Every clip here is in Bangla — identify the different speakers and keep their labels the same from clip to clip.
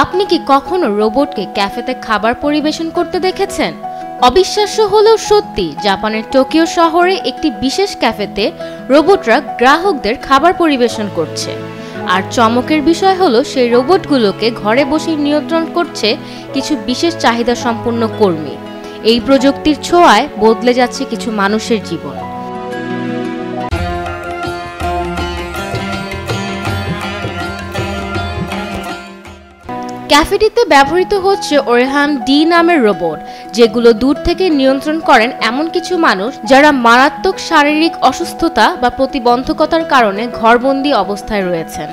Speaker 1: আপনি কি কখনো রোবটকে ক্যাফেতে খাবার পরিবেশন করতে দেখেছেন? অবিশ্বাস্য হলেও সত্যি, জাপানের টোকিও শহরে একটি বিশেষ ক্যাফেতে রোবটরা গ্রাহকদের খাবার পরিবেশন করছে। আর চমকের বিষয় হলো, সেই রোবটগুলোকে ঘরে বসেই নিয়ন্ত্রণ করছে কিছু বিশেষ চাহিদা সম্পন্ন কর্মী। এই প্রযুক্তির ছোঁয়ায় বদলে যাচ্ছে কিছু মানুষের জীবন। ক্যাফেটিতে ব্যবহৃত হচ্ছে ওরহাম ডি নামের রোবট, যেগুলো দূর থেকে নিয়ন্ত্রণ করেন এমন কিছু মানুষ যারা মারাত্মক শারীরিক অসুস্থতা বা প্রতিবন্ধকতার কারণে ঘরবন্দি অবস্থায় রয়েছেন।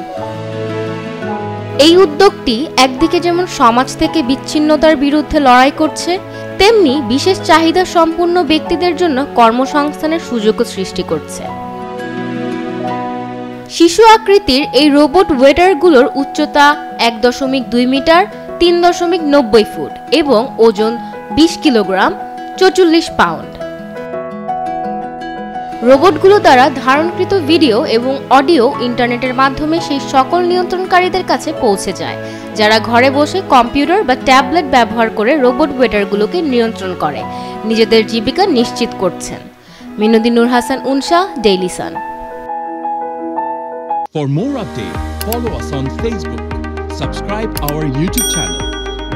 Speaker 1: এই উদ্যোগটি একদিকে যেমন সমাজ থেকে বিচ্ছিন্নতার বিরুদ্ধে লড়াই করছে, তেমনি বিশেষ চাহিদা সম্পন্ন ব্যক্তিদের জন্য কর্মসংস্থানের সুযোগও সৃষ্টি করছে। শিশু আকৃতির এই রোবট ওয়েটারগুলোর উচ্চতা 1.2 মিটার, 3.90 ফুট এবং ওজন 20 কিলোগ্রাম, 44 পাউন্ড। রোবটগুলো দ্বারা ধারণকৃত ভিডিও এবং অডিও ইন্টারনেটের মাধ্যমে সেই সকল নিয়ন্ত্রণকারীদের কাছে পৌঁছে যায় যারা ঘরে বসে কম্পিউটার বা ট্যাবলেট ব্যবহার করে রোবট ওয়েটারগুলোকে নিয়ন্ত্রণ করে নিজেদের জীবিকা নিশ্চিত করছেন। মিনতি নূর হাসান, উনসা, Daily Sun.
Speaker 2: For more updates, follow us on Facebook, subscribe our YouTube channel,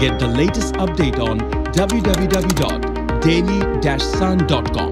Speaker 2: get the latest update on www.daily-sun.com.